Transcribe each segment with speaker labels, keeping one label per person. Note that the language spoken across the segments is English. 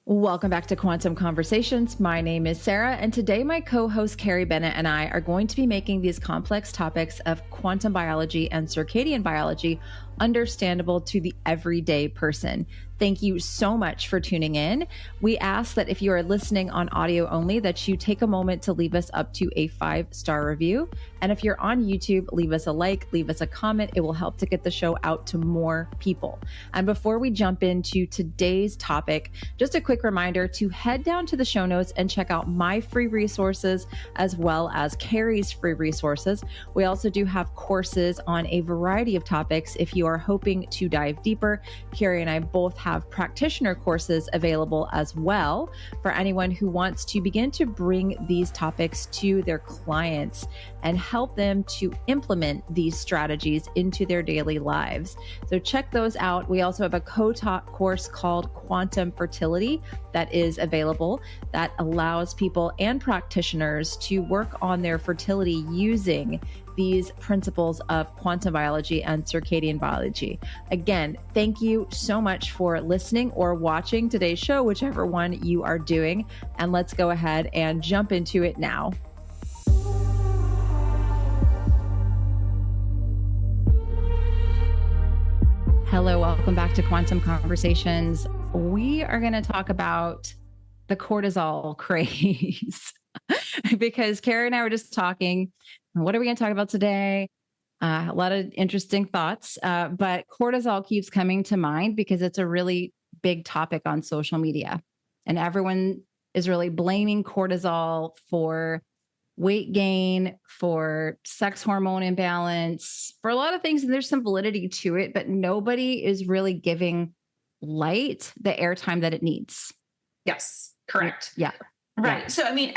Speaker 1: Welcome back to Quantum Conversations. My name is Sarah, and today my co-host Carrie Bennett and I are going to be making these complex topics of quantum biology and circadian biology understandable to the everyday person. Thank you so much for tuning in. We ask that if you are listening on audio only, that you take a moment to leave us up to a 5-star review. And if you're on YouTube, leave us a like, leave us a comment. It will help to get the show out to more people. And before we jump into today's topic, just a quick reminder to head down to the show notes and check out my free resources as well as Carrie's free resources. We also do have courses on a variety of topics. If you are hoping to dive deeper, Carrie and I both have practitioner courses available as well for anyone who wants to begin to bring these topics to their clients and help them to implement these strategies into their daily lives. So check those out. We also have a co-taught course called Quantum Fertility that is available that allows people and practitioners to work on their fertility using these principles of quantum biology and circadian biology. Again, thank you so much for listening or watching today's show, whichever one you are doing. And let's go ahead and jump into it now. Hello, welcome back to Quantum Conversations. We are going to talk about the cortisol craze because Carrie and I were just talking. What are we going to talk about today? A lot of interesting thoughts, but cortisol keeps coming to mind because it's a really big topic on social media. And everyone is really blaming cortisol for weight gain, for sex hormone imbalance, for a lot of things. And there's some validity to it, but nobody is really giving light the airtime that it needs.
Speaker 2: Yes, correct.
Speaker 1: Yeah.
Speaker 2: Right.
Speaker 1: Yeah.
Speaker 2: So, I mean,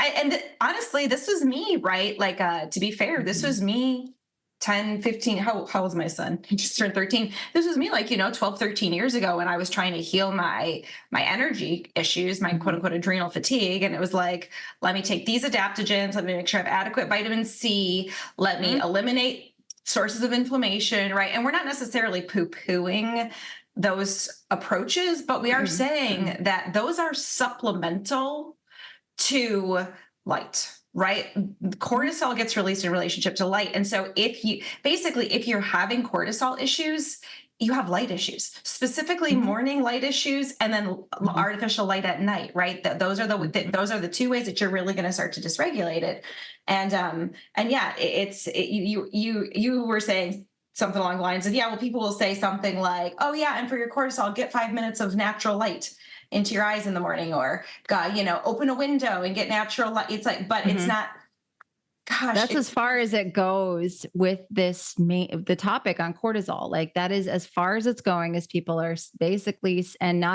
Speaker 2: honestly, this was me, right? Like, to be fair, this was me 10, 15, how old's my son? He just turned 13. This was me like, 12, 13 years ago when I was trying to heal my energy issues, my quote unquote adrenal fatigue. And it was like, let me take these adaptogens. Let me make sure I have adequate vitamin C. Let me eliminate sources of inflammation. Right. And we're not necessarily poo-pooing those approaches, but we are saying that those are supplemental to light, right? Cortisol gets released in relationship to light. And so if you're having cortisol issues, you have light issues, specifically morning light issues, and then artificial light at night, right? Those are the two ways that you're really going to start to dysregulate it. And yeah, you were saying something along the lines of, yeah, well, people will say something like, oh yeah, and for your cortisol, get 5 minutes of natural light into your eyes in the morning, or open a window and get natural light. It's like, but it's not, gosh.
Speaker 1: That's as far as it goes with the topic on cortisol. Like that is as far as it's going, as people are basically, and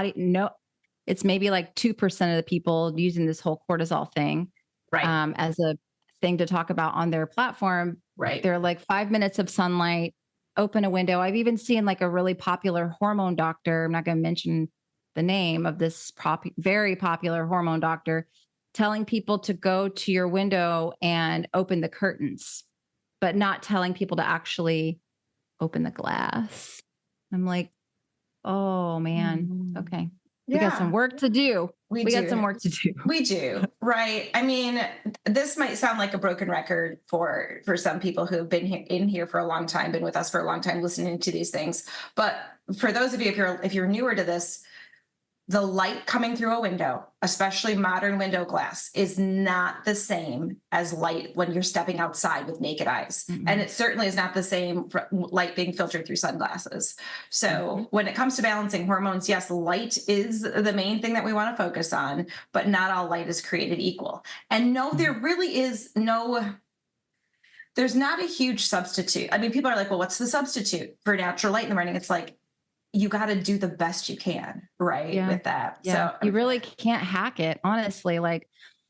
Speaker 1: it's maybe like 2% of the people using this whole cortisol thing,
Speaker 2: right,
Speaker 1: as a thing to talk about on their platform.
Speaker 2: Right.
Speaker 1: They're like 5 minutes of sunlight, open a window. I've even seen like a really popular hormone doctor. I'm not going to mention the name of this very popular hormone doctor, telling people to go to your window and open the curtains, but not telling people to actually open the glass. I'm like, oh man, okay. We got some work to do. We got some work to do.
Speaker 2: We do. Right. I mean, this might sound like a broken record for some people who have been in here for a long time, been with us for a long time, listening to these things. But for those of you, if you're newer to this, the light coming through a window, especially modern window glass, is not the same as light when you're stepping outside with naked eyes. And it certainly is not the same light being filtered through sunglasses. So when it comes to balancing hormones, yes, light is the main thing that we want to focus on, but not all light is created equal. And no, there really is there's not a huge substitute. I mean, people are like, well, what's the substitute for natural light in the morning? It's like, you got to do the best you can, right?
Speaker 1: Yeah.
Speaker 2: With that.
Speaker 1: Yeah.
Speaker 2: So
Speaker 1: you really can't hack it, honestly. Like,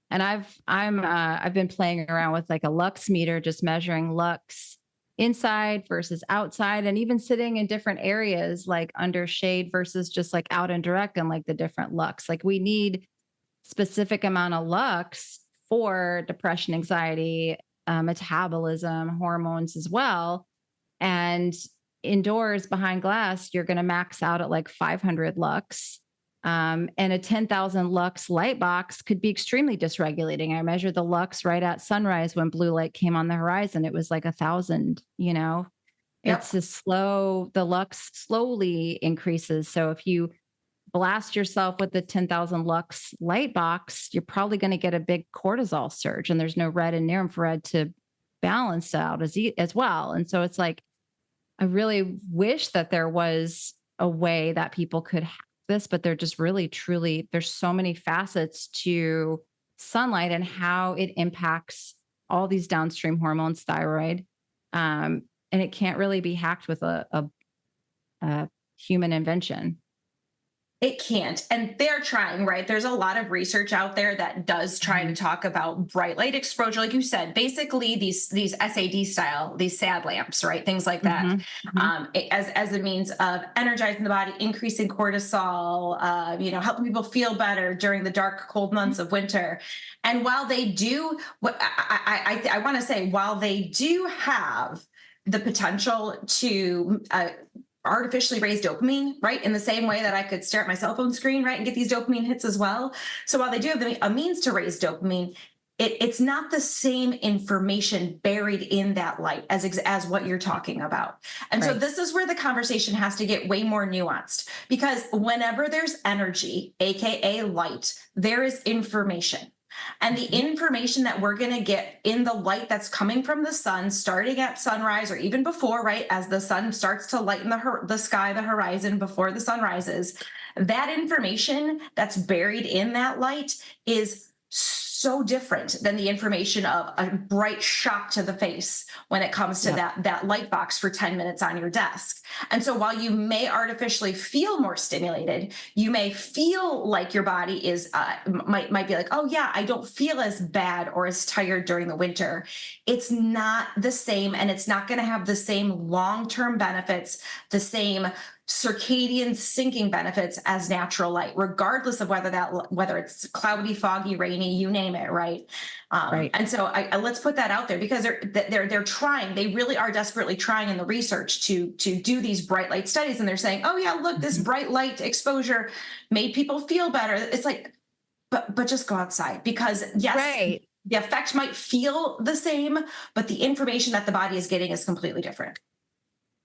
Speaker 1: and I've been playing around with like a lux meter, just measuring lux inside versus outside, and even sitting in different areas, like under shade versus just like out and direct, and like the different lux. Like we need specific amount of lux for depression, anxiety, metabolism, hormones as well. And indoors behind glass, you're going to max out at like 500 lux. And a 10,000 lux light box could be extremely dysregulating. I measured the lux right at sunrise when blue light came on the horizon. It was like 1,000,
Speaker 2: Yep.
Speaker 1: the lux slowly increases. So if you blast yourself with the 10,000 lux light box, you're probably going to get a big cortisol surge, and there's no red and near infrared to balance out as well. And so it's like, I really wish that there was a way that people could have this, but they're just really, truly, there's so many facets to sunlight and how it impacts all these downstream hormones, thyroid. And it can't really be hacked with a human invention.
Speaker 2: It can't. And they're trying, right? There's a lot of research out there that does try to talk about bright light exposure. Like you said, basically these SAD style, these SAD lamps, right? Things like that. As a means of energizing the body, increasing cortisol, helping people feel better during the dark, cold months of winter. And while they do, what I want to say, while they do have the potential to artificially raise dopamine, right? In the same way that I could stare at my cell phone screen, right? And get these dopamine hits as well. So while they do have a means to raise dopamine, it's not the same information buried in that light as what you're talking about. And so this is where the conversation has to get way more nuanced, because whenever there's energy, AKA light, there is information. And the information that we're going to get in the light that's coming from the sun, starting at sunrise or even before, right, as the sun starts to lighten the sky, the horizon before the sun rises, that information that's buried in that light is so different than the information of a bright shock to the face when it comes to that light box for 10 minutes on your desk. And so while you may artificially feel more stimulated, you may feel like your body is might be like, oh yeah, I don't feel as bad or as tired during the winter. It's not the same, and it's not going to have the same long-term benefits, the same circadian syncing benefits as natural light, regardless of whether it's cloudy, foggy, rainy, you name it, right? And so let's put that out there, because they're trying. They really are desperately trying in the research to do these bright light studies, and they're saying, oh yeah, look, this bright light exposure made people feel better. It's like, but just go outside, because yes, the effect might feel the same, but the information that the body is getting is completely different.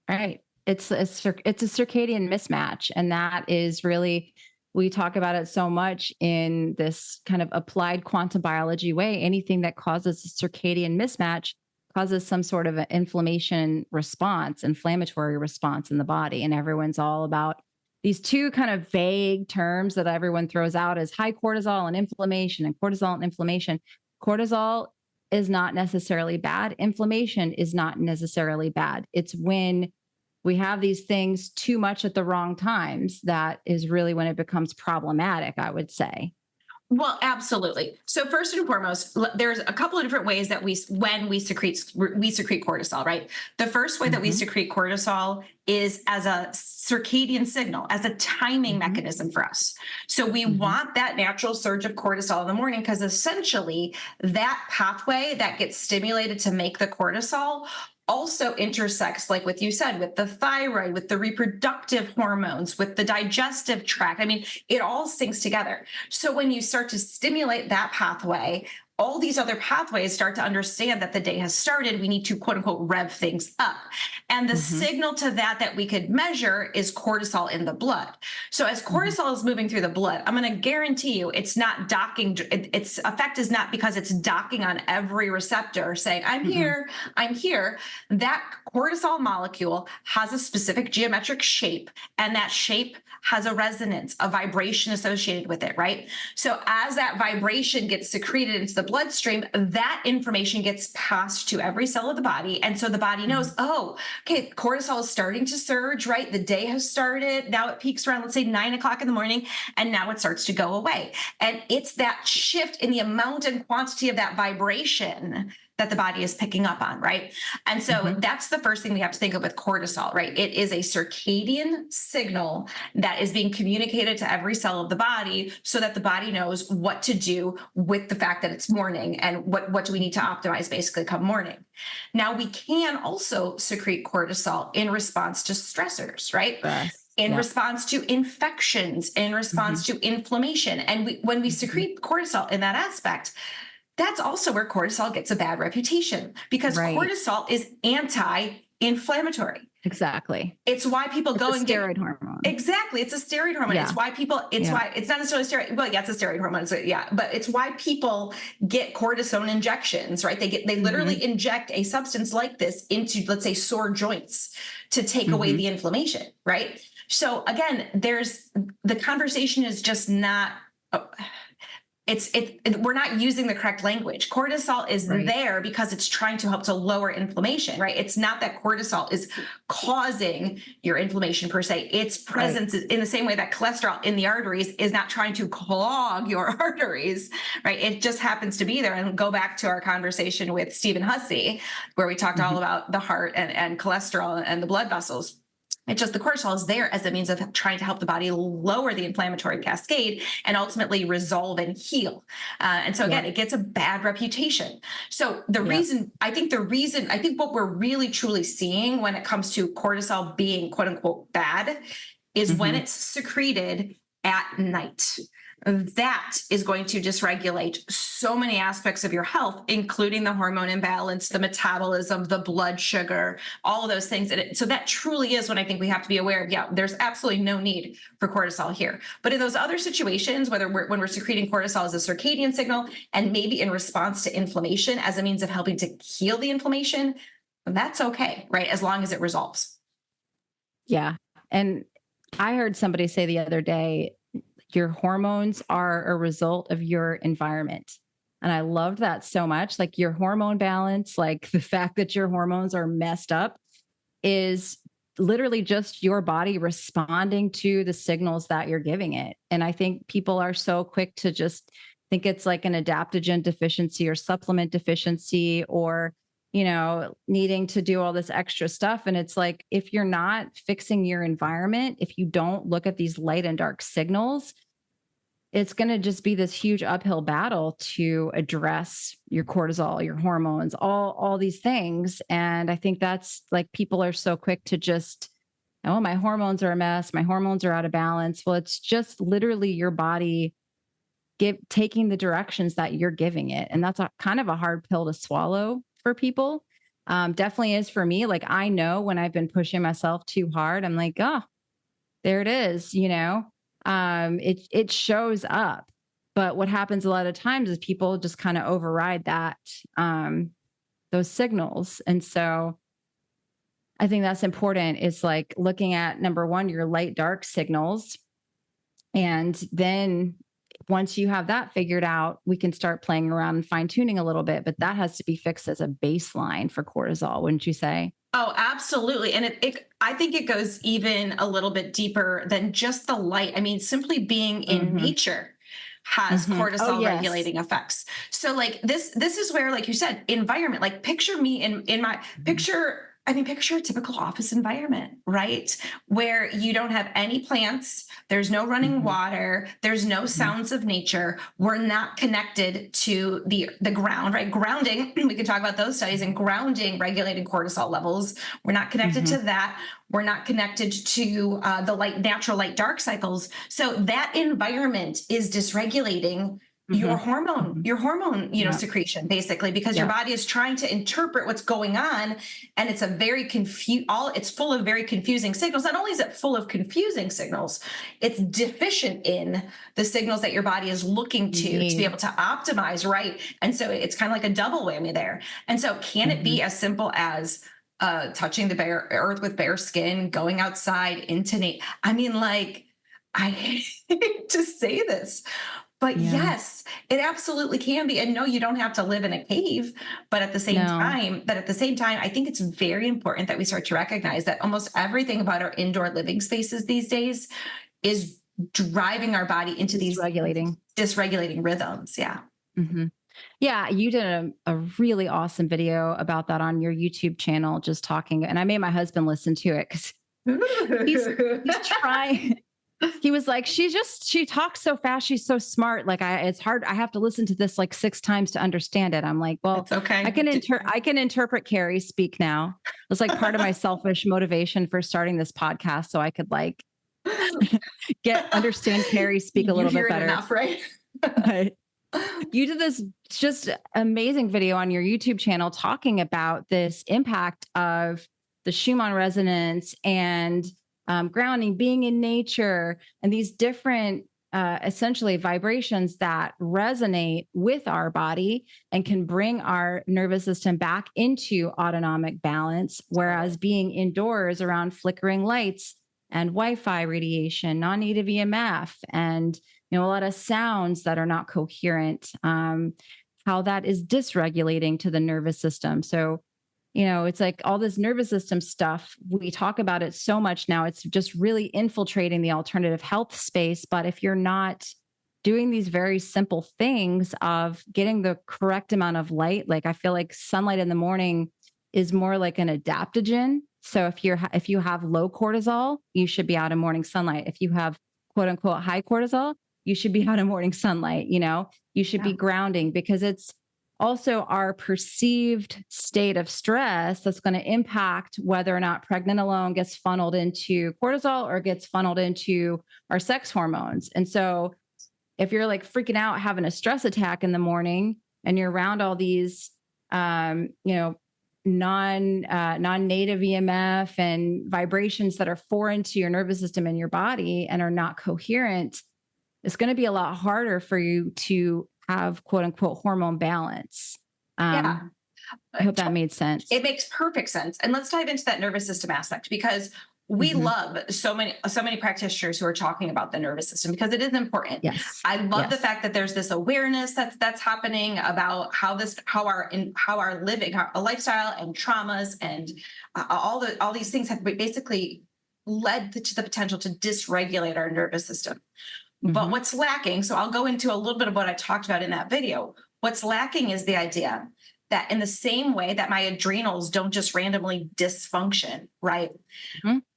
Speaker 1: Right. It's a circadian mismatch. And that is really, we talk about it so much in this kind of applied quantum biology way. Anything that causes a circadian mismatch causes some sort of an inflammatory response in the body. And everyone's all about these two kind of vague terms that everyone throws out as high cortisol and inflammation, and cortisol and inflammation. Cortisol is not necessarily bad. Inflammation is not necessarily bad. It's when we have these things too much at the wrong times that is really when it becomes problematic, I would say.
Speaker 2: Well, absolutely. So first and foremost, there's a couple of different ways that we secrete cortisol, right? The first way that we secrete cortisol is as a circadian signal, as a timing mechanism for us. So we want that natural surge of cortisol in the morning, because essentially that pathway that gets stimulated to make the cortisol also intersects, like what you said, with the thyroid, with the reproductive hormones, with the digestive tract. I mean, it all syncs together. So when you start to stimulate that pathway, all these other pathways start to understand that the day has started. We need to, quote unquote, rev things up. And the signal to that we could measure is cortisol in the blood. So as cortisol is moving through the blood, I'm going to guarantee you it's not docking. Its effect is not because it's docking on every receptor saying, I'm here, I'm here. That cortisol molecule has a specific geometric shape, and that shape has a resonance, a vibration associated with it, right? So as that vibration gets secreted into the bloodstream, that information gets passed to every cell of the body. And so the body knows, oh, okay, cortisol is starting to surge, right? The day has started. Now it peaks around, let's say 9 o'clock in the morning, and now it starts to go away. And it's that shift in the amount and quantity of that vibration that the body is picking up on, right? And so that's the first thing we have to think of with cortisol, right? It is a circadian signal that is being communicated to every cell of the body so that the body knows what to do with the fact that it's morning, and what do we need to optimize basically come morning. Now we can also secrete cortisol in response to stressors, right? in response to infections, in response to inflammation. And when we secrete cortisol in that aspect, that's also where cortisol gets a bad reputation, because cortisol is anti-inflammatory.
Speaker 1: Exactly.
Speaker 2: It's why people go and
Speaker 1: steroid hormone.
Speaker 2: Exactly. It's a steroid hormone.
Speaker 1: Yeah.
Speaker 2: It's why people, why it's not necessarily steroid. Well, yeah, it's a steroid hormone. So yeah, but it's why people get cortisone injections, right? They literally inject a substance like this into, let's say, sore joints to take away the inflammation, right? So again, the conversation is just not, we're not using the correct language. Cortisol is there because it's trying to help to lower inflammation, right? It's not that cortisol is causing your inflammation per se. Its presence is in the same way that cholesterol in the arteries is not trying to clog your arteries, right? It just happens to be there. And go back to our conversation with Stephen Hussey, where we talked all about the heart and cholesterol and the blood vessels. It's just the cortisol is there as a means of trying to help the body lower the inflammatory cascade and ultimately resolve and heal. And so again, it gets a bad reputation. So I think what we're really truly seeing when it comes to cortisol being quote unquote bad is when it's secreted at night. That is going to dysregulate so many aspects of your health, including the hormone imbalance, the metabolism, the blood sugar, all of those things. And so that truly is when I think we have to be aware of, there's absolutely no need for cortisol here. But in those other situations, when we're secreting cortisol as a circadian signal and maybe in response to inflammation as a means of helping to heal the inflammation, that's okay, right? As long as it resolves.
Speaker 1: Yeah. And I heard somebody say the other day, your hormones are a result of your environment. And I loved that so much. Like your hormone balance, like the fact that your hormones are messed up is literally just your body responding to the signals that you're giving it. And I think people are so quick to just think it's like an adaptogen deficiency or supplement deficiency or, needing to do all this extra stuff. And it's like, if you're not fixing your environment, if you don't look at these light and dark signals, it's going to just be this huge uphill battle to address your cortisol, your hormones, all these things. And I think that's like, people are so quick to just, oh, my hormones are a mess. My hormones are out of balance. Well, it's just literally your body taking the directions that you're giving it. And that's kind of a hard pill to swallow for people. Definitely is for me. Like, I know when I've been pushing myself too hard, I'm like, oh, there it is, it shows up. But what happens a lot of times is people just kind of override that, those signals. And so I think that's important. It's like looking at, number one, your light, dark signals. And then once you have that figured out, we can start playing around and fine tuning a little bit, but that has to be fixed as a baseline for cortisol, wouldn't you say?
Speaker 2: Oh, absolutely. And I think it goes even a little bit deeper than just the light. I mean, simply being in nature has cortisol regulating effects. So like this is where, like you said, environment, like picture me in my picture a typical office environment, right? Where you don't have any plants, there's no running water, there's no sounds of nature. We're not connected to the ground, right? Grounding, we can talk about those studies, and grounding regulating cortisol levels. We're not connected to that. We're not connected to the natural light dark cycles. So that environment is dysregulating your hormone, secretion, basically, because your body is trying to interpret what's going on. And it's it's full of very confusing signals. Not only is it full of confusing signals, it's deficient in the signals that your body is looking to be able to optimize, right? And so it's kind of like a double whammy there. And so can it be as simple as touching the bare earth with bare skin, going outside into nature? I mean, like, I hate to say this, but yes, it absolutely can be. And no, you don't have to live in a cave, but at the same time, I think it's very important that we start to recognize that almost everything about our indoor living spaces these days is driving our body into these dysregulating rhythms. Yeah.
Speaker 1: Yeah. You did a really awesome video about that on your YouTube channel, just talking. And I made my husband listen to it because he's trying. He was like, she talks so fast. She's so smart. Like it's hard. I have to listen to this like 6 times to understand it. I'm like, well, it's okay. I can interpret Carrie's speak now. It was like part of my selfish motivation for starting this podcast. So I could like Understand Carrie speak a
Speaker 2: You
Speaker 1: little
Speaker 2: hear
Speaker 1: bit
Speaker 2: it
Speaker 1: better.
Speaker 2: enough, right?
Speaker 1: But you did this just amazing video on your YouTube channel talking about this impact of the Schumann resonance and grounding, being in nature, and these different essentially vibrations that resonate with our body and can bring our nervous system back into autonomic balance. Whereas being indoors around flickering lights and Wi-Fi radiation, non-native EMF, and a lot of sounds that are not coherent, how that is dysregulating to the nervous system. So, it's like all this nervous system stuff, we talk about it so much now. It's just really infiltrating the alternative health space. But if you're not doing these very simple things of getting the correct amount of light, like I feel like sunlight in the morning is more like an adaptogen. So if you have low cortisol, you should be out in morning sunlight. If you have quote unquote high cortisol, you should be out in morning sunlight. You should be grounding, because it's also our perceived state of stress that's going to impact whether or not pregnenolone gets funneled into cortisol or gets funneled into our sex hormones. And so if you're like freaking out, having a stress attack in the morning, and you're around all these, non-native EMF and vibrations that are foreign to your nervous system and your body and are not coherent, it's going to be a lot harder for you to have quote unquote hormone balance.
Speaker 2: Yeah.
Speaker 1: I hope that made sense.
Speaker 2: It makes perfect sense. And let's dive into that nervous system aspect, because we love so many practitioners who are talking about the nervous system, because it is important.
Speaker 1: Yes.
Speaker 2: I love the fact that there's this awareness that's happening about how our living, our lifestyle and traumas and all these things have basically led to the potential to dysregulate our nervous system. But what's lacking, so I'll go into a little bit of what I talked about in that video. What's lacking is the idea that in the same way that my adrenals don't just randomly dysfunction, right?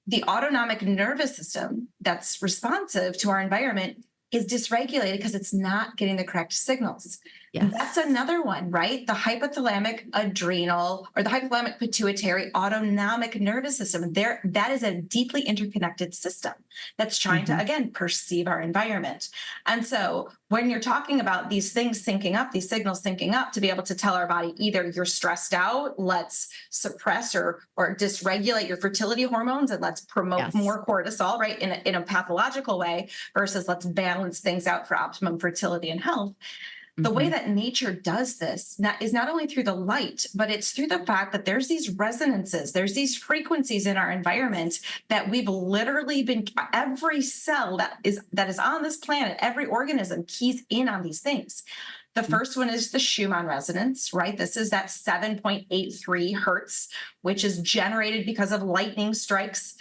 Speaker 2: The autonomic nervous system that's responsive to our environment is dysregulated because it's not getting the correct signals. Yes. That's another one, right? The hypothalamic adrenal, or the hypothalamic pituitary autonomic nervous system. That is a deeply interconnected system that's trying to, again, perceive our environment. And so when you're talking about these things syncing up, these signals syncing up to be able to tell our body, either you're stressed out, let's suppress or dysregulate your fertility hormones and let's promote more cortisol, right? In a pathological way, versus let's balance things out for optimum fertility and health. The way that nature does this is not only through the light, but it's through the fact that there's these resonances, there's these frequencies in our environment that we've literally been, every cell that is on this planet, every organism keys in on these things. The first one is the Schumann resonance, right? This is that 7.83 hertz, which is generated because of lightning strikes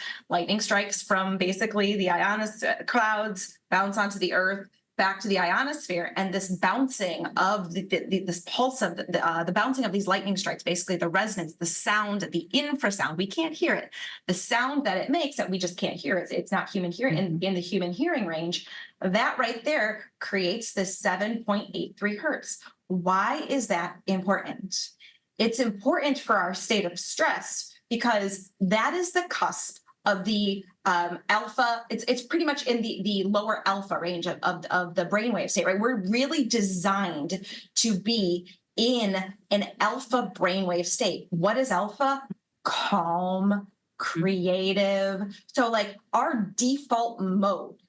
Speaker 2: from basically the ionosphere clouds, bounce onto the earth, back to the ionosphere, and this bouncing of this pulse of the bouncing of these lightning strikes, basically the resonance, the sound, the infrasound, we can't hear it. The sound that it makes that we just can't hear it. It's not human hearing in the human hearing range. That right there creates this 7.83 hertz. Why is that important? It's important for our state of stress because that is the cusp of the alpha. It's pretty much in the lower alpha range of the brainwave state, right? We're really designed to be in an alpha brainwave state. What is alpha? Calm, creative. So like our default mode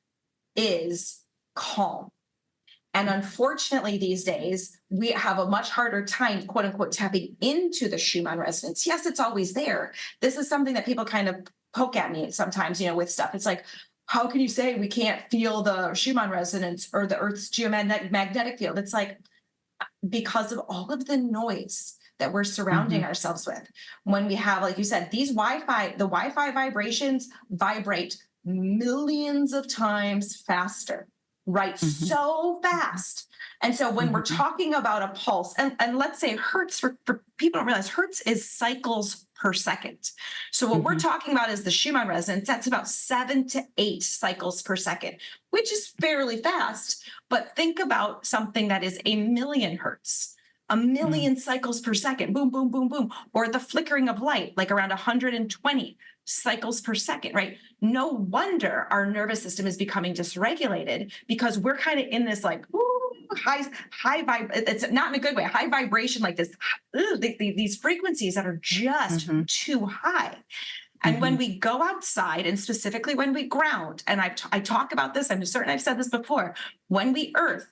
Speaker 2: is calm. And unfortunately, these days, we have a much harder time, quote unquote, tapping into the Schumann resonance. Yes, it's always there. This is something that people kind of poke at me sometimes, with stuff. It's like, how can you say we can't feel the Schumann resonance or the Earth's geomagnetic field? It's like, because of all of the noise that we're surrounding ourselves with. When we have, like you said, the Wi-Fi vibrations vibrate millions of times faster, right? So fast. And so when we're talking about a pulse, and let's say hertz, for people don't realize, hertz is cycles per second. So what we're talking about is the Schumann resonance. That's about 7 to 8 cycles per second, which is fairly fast. But think about something that is a million hertz, a million cycles per second, boom, boom, boom, boom, or the flickering of light, like around 120. cycles per second, right? No wonder our nervous system is becoming dysregulated, because we're kind of in this like, high vibe. It's not in a good way, high vibration, like this, these frequencies that are just too high. And when we go outside, and specifically when we ground, and I talk about this, I'm certain I've said this before, when we earth,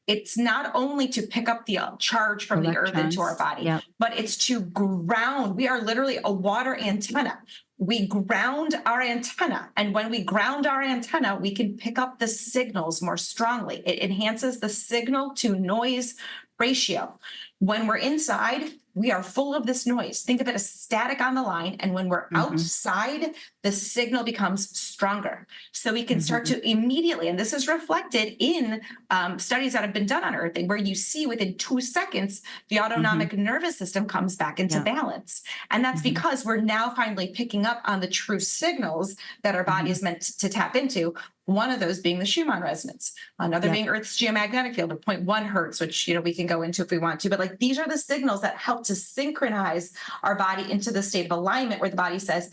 Speaker 2: it's not only to pick up the charge from the earth into our body, but it's to ground. We are literally a water antenna. We ground our antenna. And when we ground our antenna, we can pick up the signals more strongly. It enhances the signal to noise ratio. When we're inside, we are full of this noise. Think of it as static on the line. And when we're outside, the signal becomes stronger. So we can start to immediately, and this is reflected in studies that have been done on earthing, where you see within 2 seconds, the autonomic nervous system comes back into balance. And that's because we're now finally picking up on the true signals that our body is meant to tap into. One of those being the Schumann resonance, another being Earth's geomagnetic field of 0.1 hertz, which, we can go into if we want to, but like, these are the signals that help to synchronize our body into the state of alignment where the body says,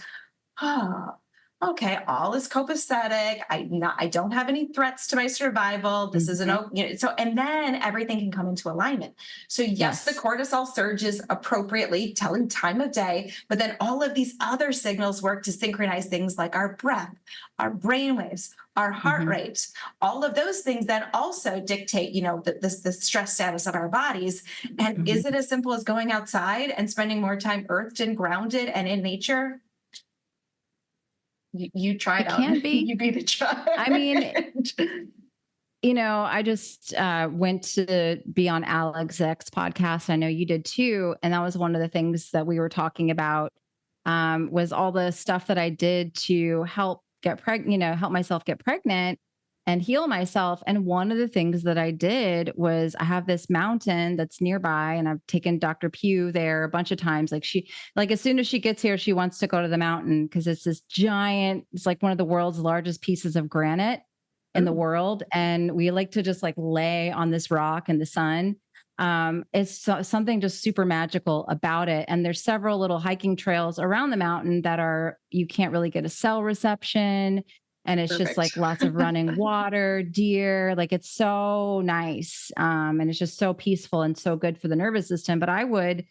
Speaker 2: oh, okay, all is copacetic. I don't have any threats to my survival. This is so, and then everything can come into alignment. So yes, the cortisol surges appropriately, telling time of day, but then all of these other signals work to synchronize things like our breath, our brain waves, our heart rate, all of those things that also dictate, the stress status of our bodies. And is it as simple as going outside and spending more time earthed and grounded and in nature? You try it out.
Speaker 1: Can be.
Speaker 2: You be the try.
Speaker 1: I mean, I just went to be on Alex Zek's podcast. I know you did too. And that was one of the things that we were talking about, was all the stuff that I did to help get pregnant, help myself get pregnant and heal myself. And one of the things that I did was, I have this mountain that's nearby, and I've taken Dr. Pugh there a bunch of times. Like as soon as she gets here, she wants to go to the mountain, because it's this giant, it's like one of the world's largest pieces of granite in the world. And we like to just like lay on this rock in the sun. It's something just super magical about it. And there's several little hiking trails around the mountain that you can't really get a cell reception. And it's just like lots of running water, deer, like it's so nice. And it's just so peaceful and so good for the nervous system. But I would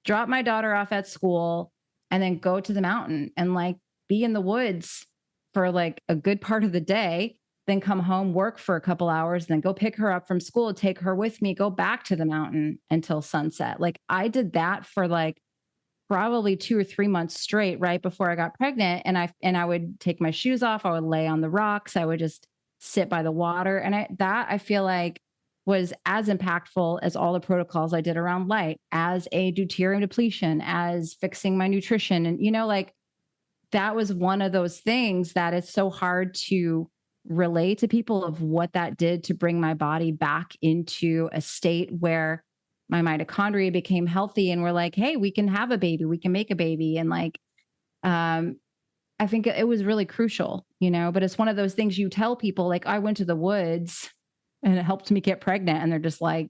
Speaker 1: drop my daughter off at school and then go to the mountain and like be in the woods for like a good part of the day, then come home, work for a couple hours, then go pick her up from school, take her with me, go back to the mountain until sunset. Like I did that for like probably 2 or 3 months straight, right before I got pregnant. And I would take my shoes off. I would lay on the rocks. I would just sit by the water. And I feel like was as impactful as all the protocols I did around light, as a deuterium depletion, as fixing my nutrition. And, like that was one of those things that it's so hard to relate to people of what that did to bring my body back into a state where my mitochondria became healthy, and we're like, hey, we can have a baby, we can make a baby. And like, I think it was really crucial, but it's one of those things you tell people, like, I went to the woods and it helped me get pregnant. And they're just like,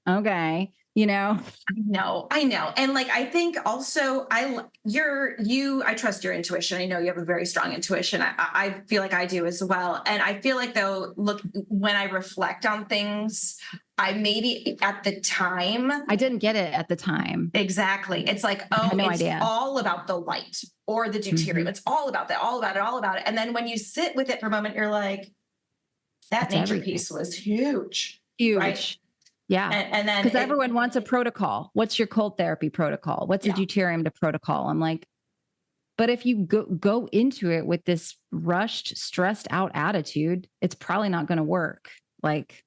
Speaker 1: okay, I
Speaker 2: know. And like, I think also I trust your intuition. I know you have a very strong intuition. I feel like I do as well. And I feel like though, look, when I reflect on things, I maybe at the time,
Speaker 1: I didn't get it at the time.
Speaker 2: Exactly. It's like, idea. All about the light or the deuterium. It's all about that, all about it. And then when you sit with it for a moment, you're like, that nature piece was huge. Right?
Speaker 1: Yeah. And then because everyone wants a protocol. What's your cold therapy protocol? What's a deuterium to protocol? I'm like, but if you go into it with this rushed, stressed out attitude, it's probably not going to work. Like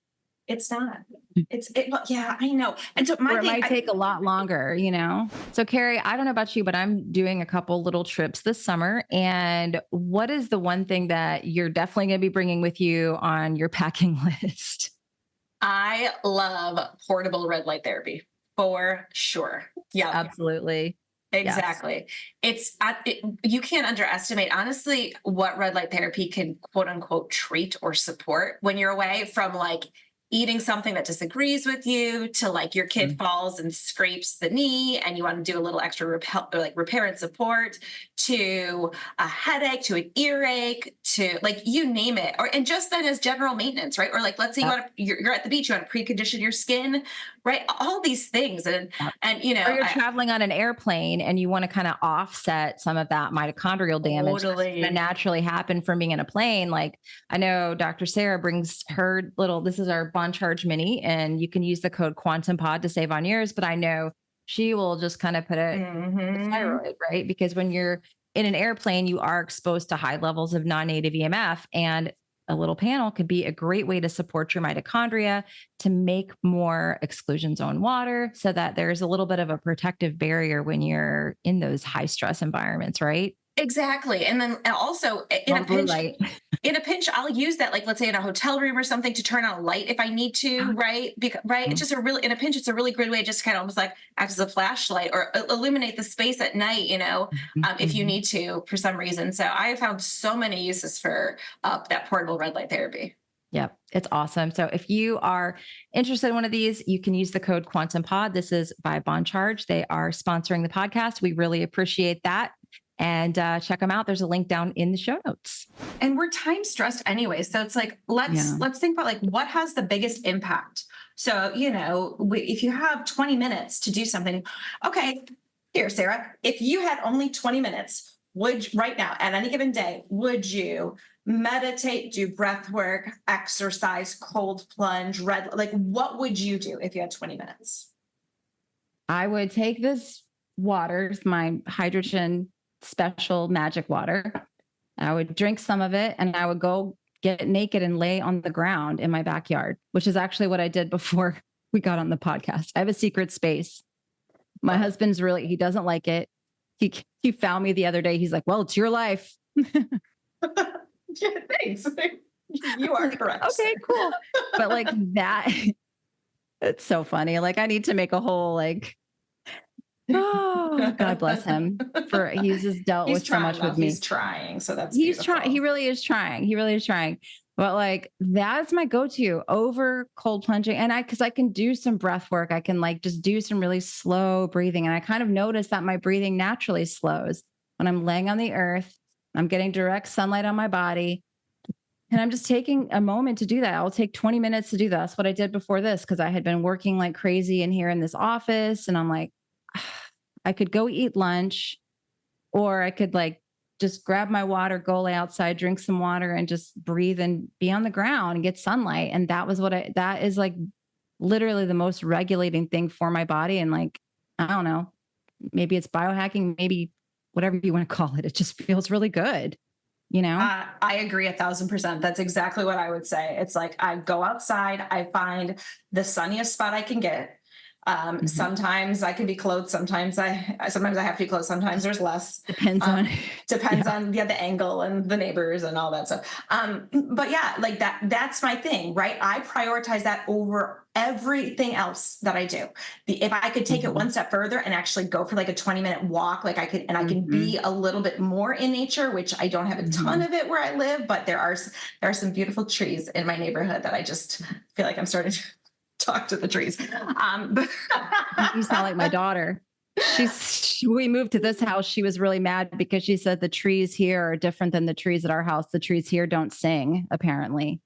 Speaker 2: it's not. I know. And so it
Speaker 1: might take a lot longer, So Carrie, I don't know about you, but I'm doing a couple little trips this summer. And what is the one thing that you're definitely going to be bringing with you on your packing list?
Speaker 2: I love portable red light therapy for sure. Yeah,
Speaker 1: absolutely.
Speaker 2: Exactly. Yes. You can't underestimate, honestly, what red light therapy can quote unquote treat or support when you're away from like eating something that disagrees with you to like your kid falls and scrapes the knee and you want to do a little extra repair and support, to a headache, to an earache, to like you name it, or and just then as general maintenance, right? Or like let's say you're at the beach, you want to precondition your skin, right? All these things, and you
Speaker 1: Or
Speaker 2: know,
Speaker 1: you're traveling on an airplane and you want to kind of offset some of that mitochondrial damage that's going to naturally happen from being in a plane. Like I know Dr. Sarah brings her this is our Bond Charge Mini, and you can use the code Quantum Pod to save on yours. But I know she will just kind of put it with thyroid, right? Because when you're in an airplane, you are exposed to high levels of non-native EMF, and a little panel could be a great way to support your mitochondria to make more exclusion zone water so that there's a little bit of a protective barrier when you're in those high stress environments, right?
Speaker 2: Exactly. And then also in a pinch, I'll use that, like, let's say in a hotel room or something, to turn on a light if I need to, right? Right. It's just in a pinch, it's a really good way just kind of almost like act as a flashlight or illuminate the space at night, if you need to for some reason. So I have found so many uses for that portable red light therapy.
Speaker 1: Yep. It's awesome. So if you are interested in one of these, you can use the code Quantum Pod. This is by Bond Charge. They are sponsoring the podcast. We really appreciate that. And check them out. There's a link down in the show notes.
Speaker 2: And we're time stressed anyway. So it's like, let's think about like what has the biggest impact. So, if you have 20 minutes to do something, okay, here, Sarah, if you had only 20 minutes, right now at any given day, would you meditate, do breath work, exercise, cold plunge, what would you do if you had 20 minutes?
Speaker 1: I would take this water, my hydrogen special magic water. I would drink some of it and I would go get naked and lay on the ground in my backyard, which is actually what I did before we got on the podcast. I have a secret space. My husband's he doesn't like it. He found me the other day. He's like, well, it's your life.
Speaker 2: Yeah, thanks. You are correct.
Speaker 1: Okay, cool. But like that, it's so funny. Like I need to make a whole oh, God bless him he's just dealt with so much with me.
Speaker 2: He's trying. So
Speaker 1: he's trying. He really is trying. He really is trying. But like, that's my go-to over cold plunging. And cause I can do some breath work. I can just do some really slow breathing. And I kind of notice that my breathing naturally slows when I'm laying on the earth. I'm getting direct sunlight on my body. And I'm just taking a moment to do that. I'll take 20 minutes to do that. That's what I did before this. Cause I had been working like crazy in here in this office. And I'm like, I could go eat lunch, or I could just grab my water, go lay outside, drink some water, and just breathe and be on the ground and get sunlight. And that was that is literally the most regulating thing for my body. And I don't know, maybe it's biohacking, maybe whatever you want to call it. It just feels really good.
Speaker 2: I agree 1,000%. That's exactly what I would say. It's like, I go outside, I find the sunniest spot I can get. Sometimes I can be clothed. Sometimes I have to be clothed. Sometimes there's less.
Speaker 1: Depends on
Speaker 2: the angle and the neighbors and all that stuff. But yeah, that's my thing, right? I prioritize that over everything else that I do. If I could take it one step further and actually go for a 20-minute walk, I can be a little bit more in nature, which I don't have a ton of it where I live, but there are some beautiful trees in my neighborhood that I just feel like I'm starting to talk to the trees.
Speaker 1: You sound like my daughter. We moved to this house. She was really mad because she said the trees here are different than the trees at our house. The trees here don't sing, apparently.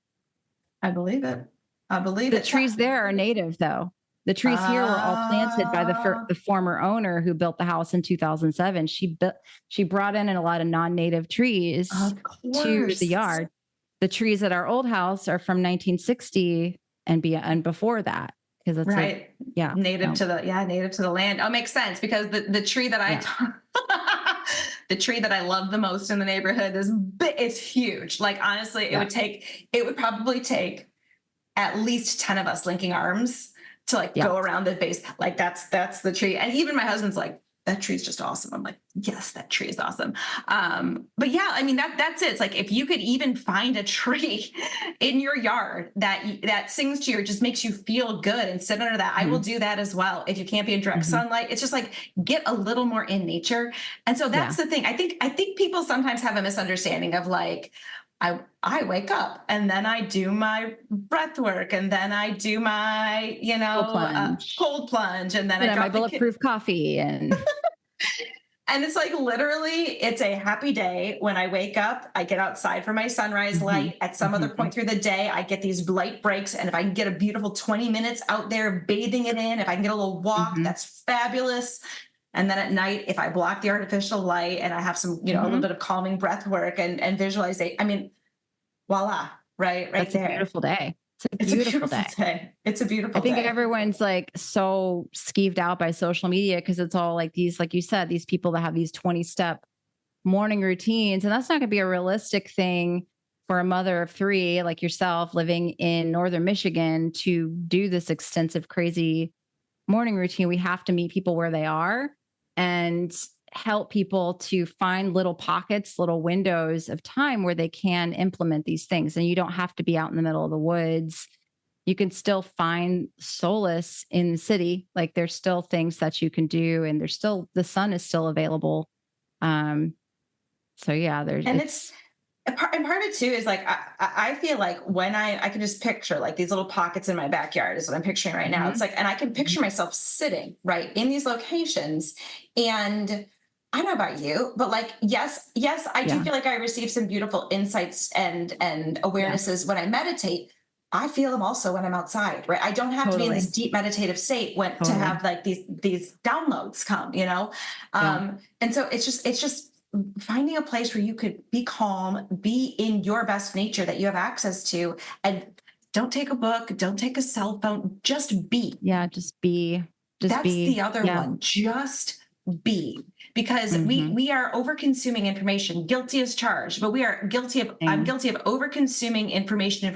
Speaker 2: I believe it.
Speaker 1: The trees there are native, though. The trees here were all planted by the former owner who built the house in 2007. She brought in a lot of non-native trees to the yard. The trees at our old house are from 1960 and before that, because it's
Speaker 2: right. Native to the land. Oh, makes sense, because the tree that the tree that I love the most in the neighborhood is huge. Honestly, it would probably take at least 10 of us linking arms to go around the base. That's the tree. And even my husband's like, that tree's just awesome. I'm like, yes, that tree is awesome. But yeah, I mean, that's it. It's like, if you could even find a tree in your yard that sings to you, or just makes you feel good and sit under that, I will do that as well. If you can't be in direct sunlight, it's just get a little more in nature. And so that's the thing. I think people sometimes have a misunderstanding of I wake up and then I do my breath work and then I do my,
Speaker 1: Cold plunge.
Speaker 2: cold plunge and then
Speaker 1: Put
Speaker 2: I
Speaker 1: on my
Speaker 2: drop the kid.
Speaker 1: bulletproof coffee and
Speaker 2: And it's like literally, it's a happy day when I wake up. I get outside for my sunrise
Speaker 1: Mhm.
Speaker 2: light. At some other
Speaker 1: Mhm.
Speaker 2: point through the day, I get these light breaks. And if I can get a beautiful 20 minutes out there bathing it in, if I can get a little walk,
Speaker 1: Mhm.
Speaker 2: that's fabulous. And then at night, if I block the artificial light and I have some, a little
Speaker 1: Mhm.
Speaker 2: bit of calming breath work and visualization, I mean, voila, right
Speaker 1: That's a
Speaker 2: there.
Speaker 1: beautiful day. It's a
Speaker 2: It's a
Speaker 1: beautiful
Speaker 2: beautiful
Speaker 1: day.
Speaker 2: day. It's a
Speaker 1: I
Speaker 2: beautiful
Speaker 1: think
Speaker 2: day.
Speaker 1: everyone's like so skeeved out by social media because it's all like these, like you said, these people that have these 20-step morning routines. And that's not going to be a realistic thing for a mother of three like yourself living in northern Michigan to do this extensive, crazy morning routine. We have to meet people where they are and help people to find little pockets, little windows of time where they can implement these things. And you don't have to be out in the middle of the woods. You can still find solace in the city. Like there's still things that you can do, and there's still the sun is still available. Um, so yeah, there's
Speaker 2: And
Speaker 1: it's
Speaker 2: and part of it too is like I feel like when I can just picture like these little pockets in my backyard is what I'm picturing right now. It's
Speaker 1: Mhm,
Speaker 2: like, and I can
Speaker 1: mhm.
Speaker 2: picture myself sitting right in these locations. And I don't know about you, but like yes, I do
Speaker 1: Yeah,
Speaker 2: feel like I receive some beautiful insights and
Speaker 1: yeah,
Speaker 2: awarenesses when I meditate. I feel them also when I'm outside, right? I don't have to be in this
Speaker 1: totally,
Speaker 2: deep meditative state when to
Speaker 1: totally.
Speaker 2: have like these downloads come,
Speaker 1: Yeah,
Speaker 2: and so it's just finding a place where you could be calm, be in your best nature that you have access to, and don't take a book, don't take a cell phone, just be.
Speaker 1: yeah. Just
Speaker 2: That's
Speaker 1: be.
Speaker 2: the other
Speaker 1: Yeah.
Speaker 2: one. Just be. Because we
Speaker 1: Hmm.
Speaker 2: we are over consuming information, guilty as charged, but I'm
Speaker 1: Same.
Speaker 2: guilty of over consuming information.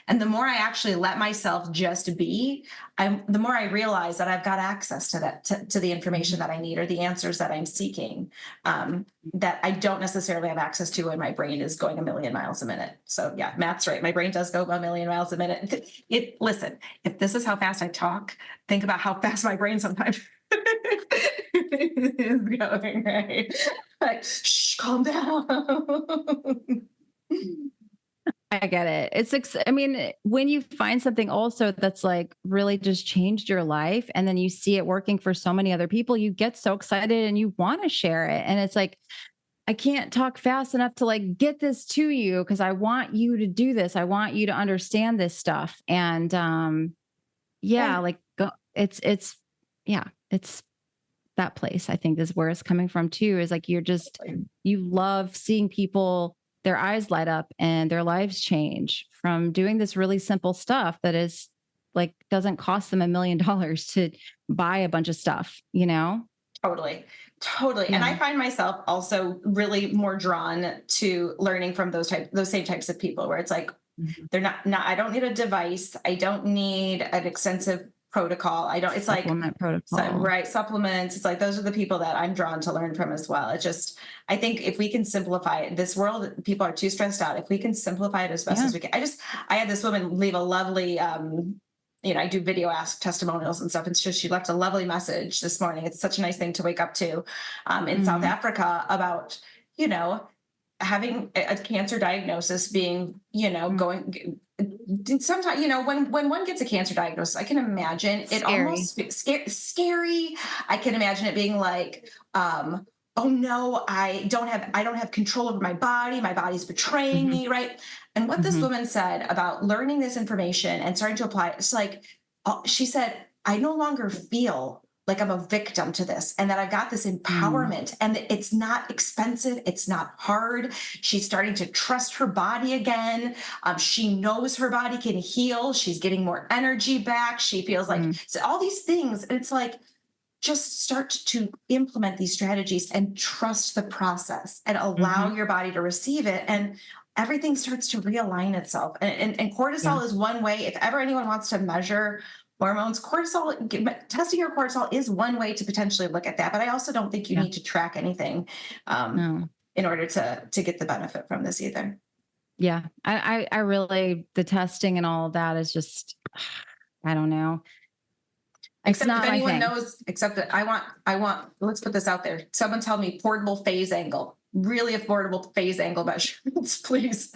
Speaker 2: And the more I actually let myself just be, the more I realize that I've got access to to the information
Speaker 1: Mhm.
Speaker 2: that I need or the answers that I'm seeking, that I don't necessarily have access to when my brain is going a million miles a minute. So yeah, Matt's right. My brain does go a million miles a minute. Listen, if this is how fast I talk, think about how fast my brain sometimes is going, right? Like, shh, calm down.
Speaker 1: I get it. I mean, when you find something also that's like really just changed your life and then you see it working for so many other people, you get so excited and you want to share it. And it's like, I can't talk fast enough to like get this to you because I want you to do this. I want you to understand this stuff. And yeah,
Speaker 2: And
Speaker 1: like yeah, it's that place I think is where it's coming from too, is like you love seeing people, their eyes light up and their lives change from doing this really simple stuff that is like doesn't cost them $1 million to buy a bunch of stuff, you know?
Speaker 2: totally, totally. And I
Speaker 1: Yeah.
Speaker 2: find myself also really more drawn to learning from those same types of people where it's like,
Speaker 1: Mhm.
Speaker 2: they're not, I don't need a device. I don't need an extensive protocol. I don't, it's like,
Speaker 1: Supplement protocol.
Speaker 2: right, supplements. It's like, those are the people that I'm drawn to learn from as well. It just, I think if we can simplify it, this world, people are too stressed out. If we can simplify it as best
Speaker 1: Yeah.
Speaker 2: as we can. I had this woman leave a lovely, I do video ask testimonials and stuff. And she left a lovely message this morning. It's such a nice thing to wake up to, in South
Speaker 1: Mhm.
Speaker 2: Africa about, you know, having a cancer diagnosis being,
Speaker 1: Mm.
Speaker 2: going sometimes, when one gets a cancer diagnosis, I can imagine it
Speaker 1: Scary.
Speaker 2: almost scary. I can imagine it being like, oh no, I don't have control over my body's betraying
Speaker 1: Mhm.
Speaker 2: me, right? And what this
Speaker 1: Mhm.
Speaker 2: woman said about learning this information and starting to apply it, it's like, she said, I no longer feel like I'm a victim to this and that I've got this
Speaker 1: Mm.
Speaker 2: empowerment and it's not expensive. It's not hard. She's starting to trust her body again. She knows her body can heal. She's getting more energy back. She feels like,
Speaker 1: Mm.
Speaker 2: so all these things. It's like, just start to implement these strategies and trust the process and allow
Speaker 1: Mhm.
Speaker 2: your body to receive it. And everything starts to realign itself. And
Speaker 1: Yeah.
Speaker 2: cortisol is one way. If ever anyone wants to measure hormones, testing your cortisol is one way to potentially look at that. But I also don't think you
Speaker 1: Yeah.
Speaker 2: need to track anything, um,
Speaker 1: No.
Speaker 2: in order to get the benefit from this either.
Speaker 1: Yeah. I really, the testing and all of that is just, I don't know. It's
Speaker 2: Except if
Speaker 1: not my
Speaker 2: anyone
Speaker 1: thing.
Speaker 2: knows, except that let's put this out there. Someone tell me portable phase angle. really affordable phase angle measurements, please.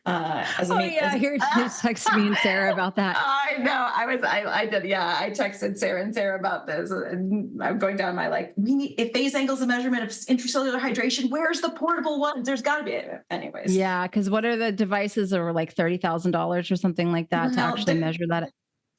Speaker 2: As a
Speaker 1: Oh
Speaker 2: mean,
Speaker 1: yeah,
Speaker 2: as
Speaker 1: here just text me and Sarah about that.
Speaker 2: I know. I did. Yeah. I texted Sarah and Sarah about this, and I'm going down my, like, we need, if phase angle is a measurement of intracellular hydration, where's the portable ones? There's gotta be, anyways.
Speaker 1: Yeah, because what are the devices that were like $30,000 or something like that to
Speaker 2: Well,
Speaker 1: actually measure that?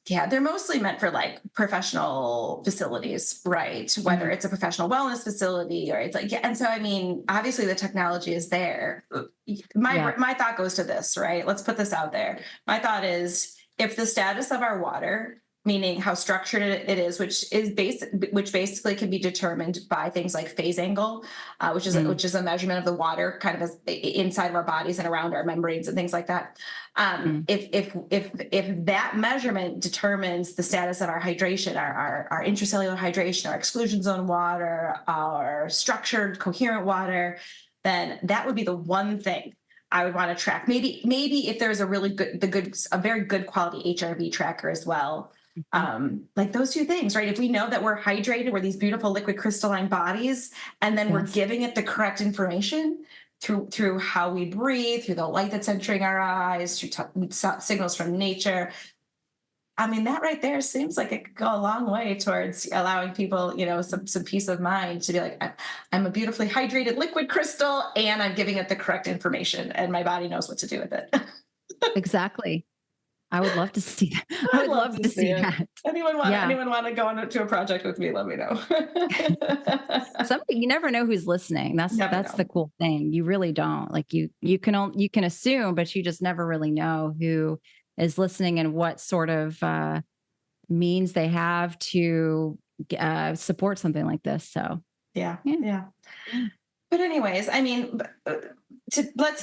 Speaker 2: yeah, they're mostly meant for like professional facilities, right? Whether
Speaker 1: Mhm.
Speaker 2: it's a professional wellness facility or it's like, yeah. And so, I mean, obviously the technology is there.
Speaker 1: Yeah.
Speaker 2: My thought goes to this, right? Let's put this out there. My thought is, if the status of our water, meaning how structured it is, which basically can be determined by things like phase angle,
Speaker 1: Mm.
Speaker 2: which is a measurement of the water kind of as inside of our bodies and around our membranes and things like that.
Speaker 1: Mm.
Speaker 2: If that measurement determines the status of our hydration, our intracellular hydration, our exclusion zone water, our structured coherent water, then that would be the one thing I would want to track. Maybe if there's a very good quality HRV tracker as well.
Speaker 1: Mhm.
Speaker 2: Like those two things, right? If we know that we're hydrated, we're these beautiful liquid crystalline bodies, and then we're
Speaker 1: Yes.
Speaker 2: giving it the correct information through how we breathe, through the light that's entering our eyes, through signals from nature. I mean, that right there seems like it could go a long way towards allowing people, some peace of mind to be like, I'm a beautifully hydrated liquid crystal, and I'm giving it the correct information, and my body knows what to do with it.
Speaker 1: Exactly. I would love to see that. I
Speaker 2: I'd
Speaker 1: would
Speaker 2: love
Speaker 1: love
Speaker 2: to
Speaker 1: to
Speaker 2: see
Speaker 1: see
Speaker 2: it.
Speaker 1: that.
Speaker 2: Anyone want
Speaker 1: Yeah.
Speaker 2: anyone want to go on to a project with me? Let me know.
Speaker 1: Somebody, you never know who's listening.
Speaker 2: Never
Speaker 1: That's the
Speaker 2: know.
Speaker 1: cool thing. You really don't. Like you can assume, but you just never really know who is listening and what sort of means they have to support something like this. So
Speaker 2: Yeah,
Speaker 1: yeah.
Speaker 2: yeah.
Speaker 1: Yeah.
Speaker 2: But anyways, I mean,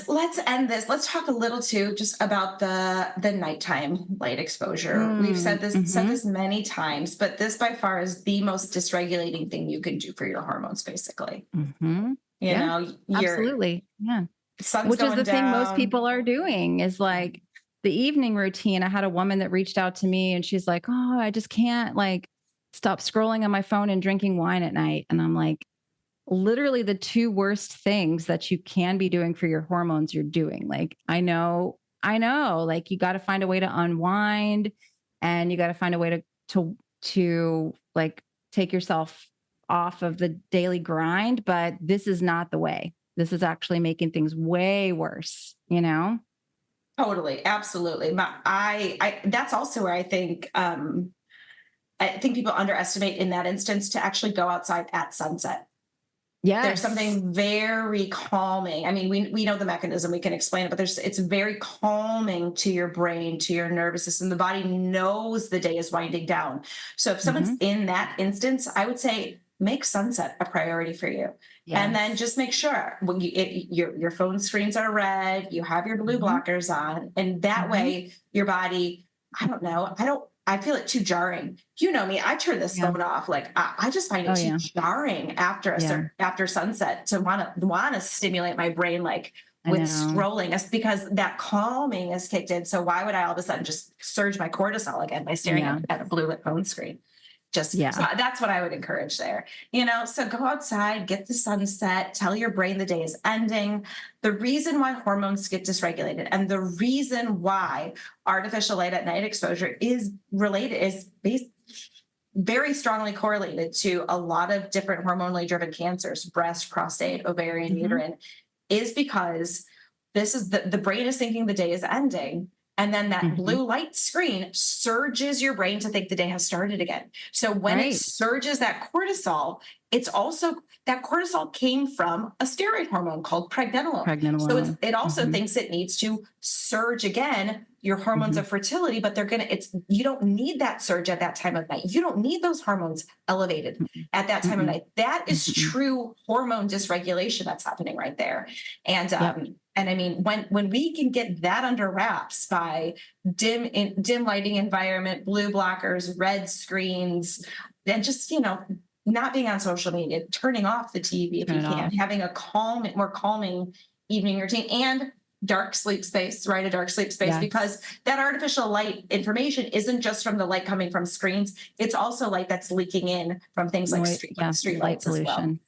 Speaker 2: let's end this. Let's talk a little too just about the nighttime light exposure. We've
Speaker 1: Mm,
Speaker 2: said
Speaker 1: hmm.
Speaker 2: this many times, but this by far is the most dysregulating thing you can do for your hormones. Basically,
Speaker 1: Hmm. Yeah,
Speaker 2: your
Speaker 1: absolutely. Yeah.
Speaker 2: sun's
Speaker 1: Which is
Speaker 2: going
Speaker 1: the thing most
Speaker 2: down.
Speaker 1: people are doing is like the evening routine. I had a woman that reached out to me and she's like, "Oh, I just can't like stop scrolling on my phone and drinking wine at night." And I'm like, literally the two worst things that you can be doing for your hormones you're doing. Like I know, like you got to find a way to unwind and you got to find a way to like take yourself off of the daily grind, but this is not the way. This is actually making things way worse, you know?
Speaker 2: Totally, absolutely. I that's also where I think people underestimate in that instance to actually go outside at sunset. There's
Speaker 1: Yes.
Speaker 2: something very calming. I mean, we know the mechanism, we can explain it, but it's very calming to your brain, to your nervous system. The body knows the day is winding down. So if someone's
Speaker 1: Hmm.
Speaker 2: in that instance, I would say make sunset a priority for you. And then
Speaker 1: Yes.
Speaker 2: just make sure when your phone screens are red, you have your blue
Speaker 1: Hmm.
Speaker 2: blockers on, and that
Speaker 1: Hmm.
Speaker 2: way your body, I don't know, I feel it too jarring. You know me, I turn this
Speaker 1: Yeah.
Speaker 2: phone off. Like I just find it
Speaker 1: Oh
Speaker 2: too
Speaker 1: yeah.
Speaker 2: jarring after
Speaker 1: Yeah.
Speaker 2: after sunset to want to stimulate my brain like
Speaker 1: I
Speaker 2: with
Speaker 1: know.
Speaker 2: scrolling us, because that calming is kicked in. So why would I all of a sudden just surge my cortisol again by staring
Speaker 1: Yeah.
Speaker 2: at a blue lit phone screen? Just so
Speaker 1: Yeah.
Speaker 2: that's what I would encourage there. So go outside, get the sunset, tell your brain the day is ending. The reason why hormones get dysregulated and the reason why artificial light at night exposure is related is based very strongly correlated to a lot of different hormonally driven cancers, breast, prostate, ovarian,
Speaker 1: Hmm.
Speaker 2: uterine, is because this is the brain is thinking the day is ending. And then that
Speaker 1: Hmm.
Speaker 2: blue light screen surges your brain to think the day has started again. So when it
Speaker 1: Right.
Speaker 2: surges that cortisol, it's also that cortisol came from a steroid hormone called pregnenolone.
Speaker 1: Pregnant
Speaker 2: So
Speaker 1: alone.
Speaker 2: it also
Speaker 1: Hmm.
Speaker 2: thinks it needs to surge again your hormones
Speaker 1: Hmm.
Speaker 2: of fertility, but you don't need that surge at that time of night. You don't need those hormones elevated at that time of
Speaker 1: Mm-mm.
Speaker 2: night. That is
Speaker 1: Mm-mm.
Speaker 2: true hormone dysregulation that's happening right there. And
Speaker 1: Yep.
Speaker 2: and I mean, when we can get that under wraps by dim lighting environment, blue blockers, red screens, and just not being on social media, turning off the TV if
Speaker 1: Turn
Speaker 2: you
Speaker 1: it
Speaker 2: can,
Speaker 1: off.
Speaker 2: having a more calming evening routine, and dark sleep space, right? A dark sleep space,
Speaker 1: Yes.
Speaker 2: because that artificial light information isn't just from the light coming from screens. It's also light that's leaking in from things like
Speaker 1: Yeah.
Speaker 2: street
Speaker 1: Light
Speaker 2: lights as well.
Speaker 1: pollution.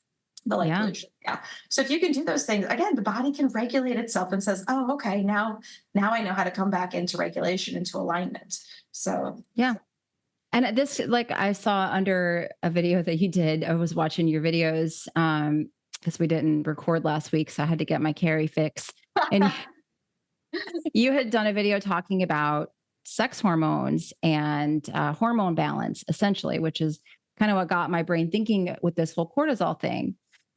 Speaker 2: the light
Speaker 1: Yeah.
Speaker 2: pollution. Yeah. So if you can do those things, again, the body can regulate itself and says, oh, okay, now I know how to come back into regulation, into alignment. So
Speaker 1: Yeah. And this, like I saw under a video that you did, I was watching your videos because we didn't record last week. So I had to get my carry fix. And you had done a video talking about sex hormones and hormone balance, essentially, which is kind of what got my brain thinking with this whole cortisol thing.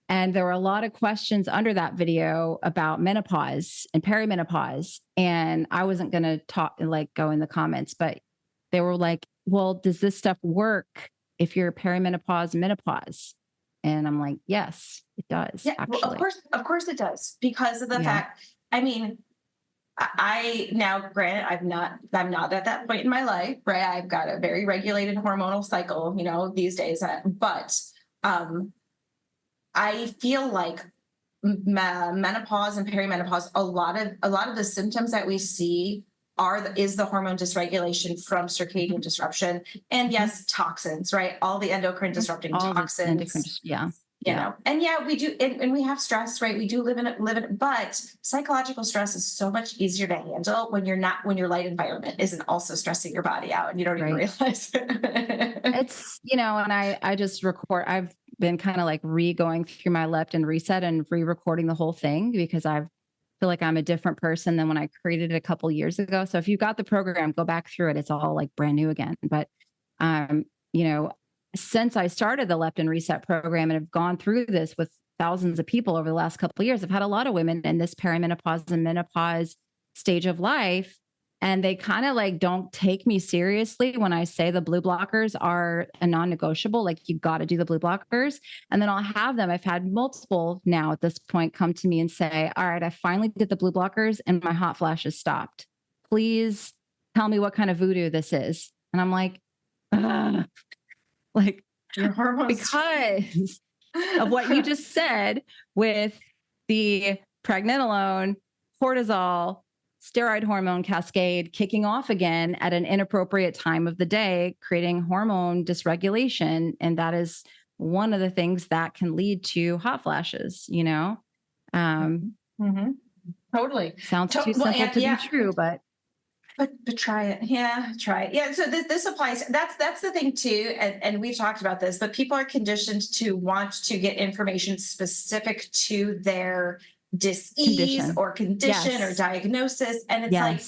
Speaker 1: And there were a lot of questions under that video about menopause and perimenopause. And I wasn't going to talk and like go in the comments, but they were like, well, does this stuff work if you're perimenopause, menopause? And I'm like, yes, it does.
Speaker 2: yeah, well,
Speaker 1: Actually.
Speaker 2: of course it does, because of the
Speaker 1: Yeah.
Speaker 2: fact, I mean, I now, granted, I'm not at that point in my life, right? I've got a very regulated hormonal cycle, these days, but I feel like menopause and perimenopause, a lot of the symptoms that we see is the hormone dysregulation from circadian disruption, and yes, toxins, right? All the endocrine disrupting
Speaker 1: All the
Speaker 2: toxins.
Speaker 1: endocrine, yeah.
Speaker 2: And yeah, we do, and we have stress, right? We do live in it, but psychological stress is so much easier to handle when your light environment isn't also stressing your body out and you don't even realize it.
Speaker 1: It's, and I just I've been kind of like going through my left and reset and re-recording the whole thing because I feel like I'm a different person than when I created it a couple years ago. So if you got the program, go back through it. It's all like brand new again. But, you know, since I started the Leptin Reset program and have gone through this with thousands of people over the last couple of years, I've had a lot of women in this perimenopause and menopause stage of life. And they kind of like don't take me seriously when I say the blue blockers are a non-negotiable, like you got to do the blue blockers. And then I'll have them. I've had multiple now at this point come to me and say, all right, I finally did the blue blockers and my hot flashes stopped. Please tell me what kind of voodoo this is. And I'm like, like
Speaker 2: your hormones,
Speaker 1: because of what you just said with the pregnenolone, cortisol, steroid hormone cascade kicking off again at an inappropriate time of the day, creating hormone dysregulation. And that is one of the things that can lead to hot flashes, you know?
Speaker 2: Mm-hmm. Totally.
Speaker 1: Sounds too simple to be true, but
Speaker 2: try it. Yeah, try it. Yeah. So this applies. That's the thing too. And we've talked about this, but people are conditioned to want to get information specific to their dis-ease or condition or diagnosis. And it's like,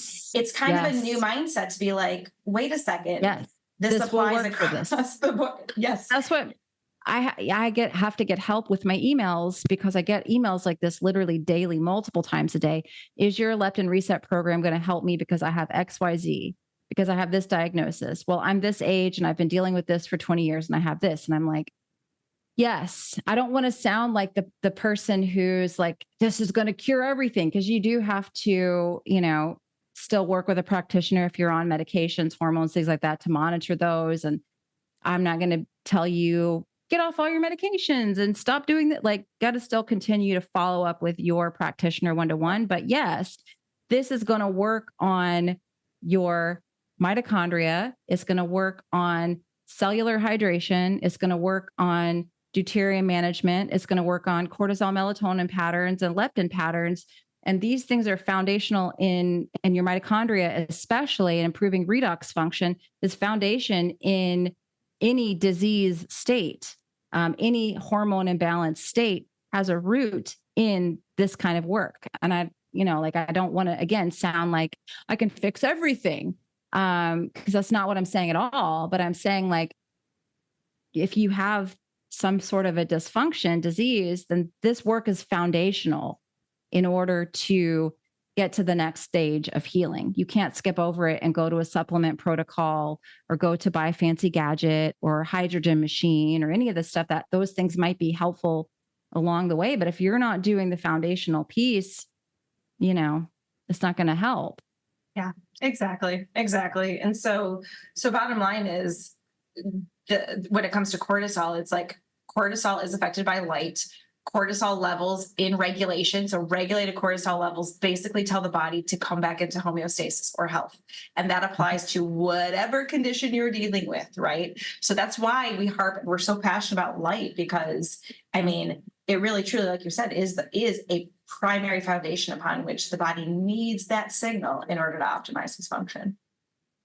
Speaker 2: it's kind of a new mindset to be like, wait a second. This applies across the board. Yes.
Speaker 1: That's what I have to get help with my emails, because I get emails like this literally daily, multiple times a day. Is your Leptin Reset program going to help me because I have XYZ, because I have this diagnosis? Well, I'm this age and I've been dealing with this for 20 years and I have this. And I'm like, yes, I don't want to sound like the person who's like, this is going to cure everything. Because you do have to, you know, still work with a practitioner if you're on medications, hormones, things like that, to monitor those. And I'm not going to tell you, get off all your medications and stop doing that. Like, got to still continue to follow up with your practitioner one-to-one. But yes, this is going to work on your mitochondria. It's going to work on cellular hydration. It's going to work on deuterium management. It's going to work on cortisol, melatonin patterns and leptin patterns. And these things are foundational in your mitochondria, especially in improving redox function, is foundation in any disease state. Any hormone imbalance state has a root in this kind of work. And I don't want to, again, sound like I can fix everything, because that's not what I'm saying at all. But I'm saying, like, if you have some sort of a dysfunction, disease, then this work is foundational in order to get to the next stage of healing. You can't skip over it and go to a supplement protocol or go to buy a fancy gadget or hydrogen machine or any of the stuff. That those things might be helpful along the way. But if you're not doing the foundational piece, you know, it's not going to help.
Speaker 2: Yeah, exactly. And so bottom line is, when it comes to cortisol, it's like cortisol is affected by light. Cortisol levels in regulation, so regulated cortisol levels basically tell the body to come back into homeostasis or health. And that applies to whatever condition you're dealing with, right? So that's why we're so passionate about light, because I mean, it really truly, like you said, is a primary foundation upon which the body needs that signal in order to optimize its function.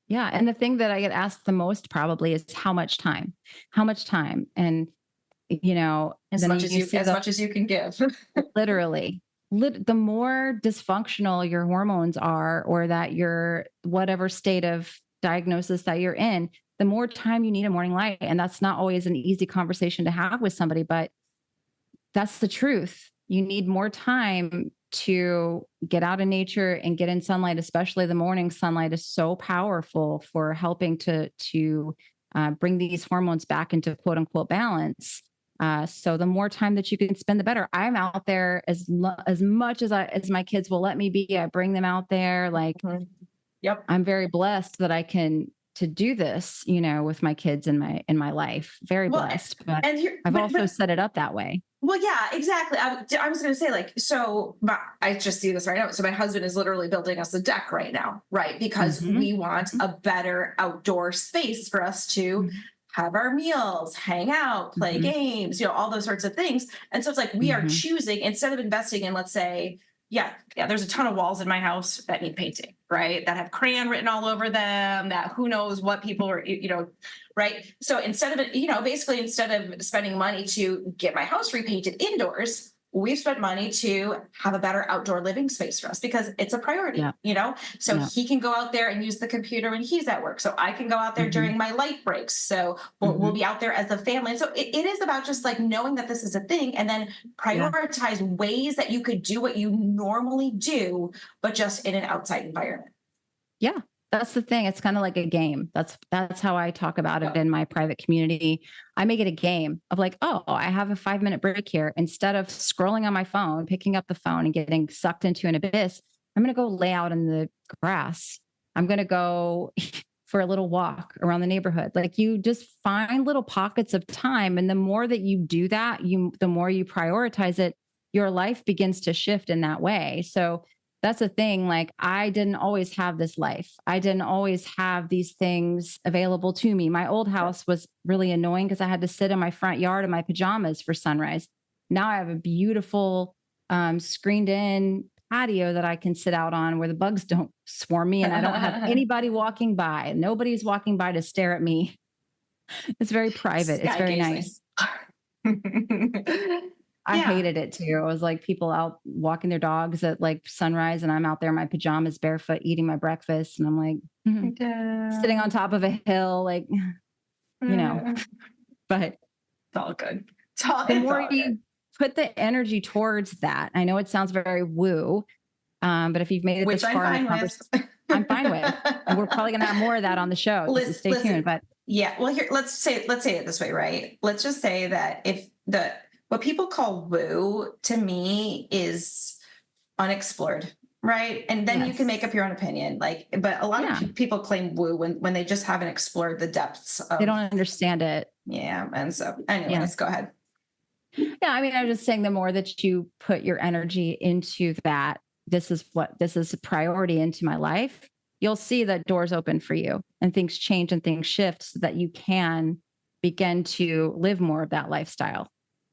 Speaker 1: Yeah. And the thing that I get asked the most probably is how much time? How much time? And,
Speaker 2: As
Speaker 1: then
Speaker 2: much as
Speaker 1: you
Speaker 2: you
Speaker 1: see
Speaker 2: as much as you can give.
Speaker 1: literally, the more dysfunctional your hormones are, or that you're whatever state of diagnosis that you're in, the more time you need a morning light. And that's not always an easy conversation to have with somebody, but that's the truth. You need more time to get out in nature and get in sunlight, especially the morning sunlight is so powerful for helping to bring these hormones back into quote unquote balance. So the more time that you can spend, the better. I'm out there as much as my kids will let me be. I bring them out there. Like,
Speaker 2: Yep.
Speaker 1: I'm very blessed that I can to do this, with my kids in my life. Very blessed, but I've also set it up that way.
Speaker 2: Well, yeah, exactly. I was going to say, like, I just see this right now. So my husband is literally building us a deck right now, right? Because we want a better outdoor space for us to have our meals, hang out, play games, all those sorts of things. And so it's like we are choosing, instead of investing in, let's say, there's a ton of walls in my house that need painting, right? That have crayon written all over them, that who knows what people are, right? So instead of, basically instead of spending money to get my house repainted indoors, we've spent money to have a better outdoor living space for us because it's a priority, So he can go out there and use the computer when he's at work. So I can go out there during my light breaks. So we'll be out there as a family. And so it is about just like knowing that this is a thing and then prioritize ways that you could do what you normally do, but just in an outside environment.
Speaker 1: Yeah. That's the thing. It's kind of like a game. That's how I talk about it in my private community. I make it a game of like, oh, I have a 5-minute break here. Instead of scrolling on my phone, picking up the phone and getting sucked into an abyss, I'm going to go lay out in the grass. I'm going to go for a little walk around the neighborhood. Like you just find little pockets of time. And the more that you do that, the more you prioritize it, your life begins to shift in that way. So that's the thing. Like I didn't always have this life. I didn't always have these things available to me. My old house was really annoying because I had to sit in my front yard in my pajamas for sunrise. Now I have a beautiful screened in patio that I can sit out on where the bugs don't swarm me and I don't have anybody walking by. Nobody's walking by to stare at me. It's very private. It's very nice. I hated it too. I was like people out walking their dogs at like sunrise and I'm out there in my pajamas, barefoot, eating my breakfast. And I'm like sitting on top of a hill, like, but
Speaker 2: it's all good.
Speaker 1: The more you put the energy towards that, I know it sounds very woo, but if you've made it this far in the conversation, I'm fine with, and we're probably going to have more of that on the show. So stay tuned. But
Speaker 2: well, here, let's say it this way, right? Let's just say that if what people call woo to me is unexplored, right? And then you can make up your own opinion. Like, but a lot of people claim woo when they just haven't explored the depths of,
Speaker 1: they don't understand it.
Speaker 2: Yeah. And so anyways, go ahead.
Speaker 1: Yeah. I mean, I'm just saying the more that you put your energy into that, this is a priority into my life, you'll see that doors open for you and things change and things shift so that you can begin to live more of that lifestyle.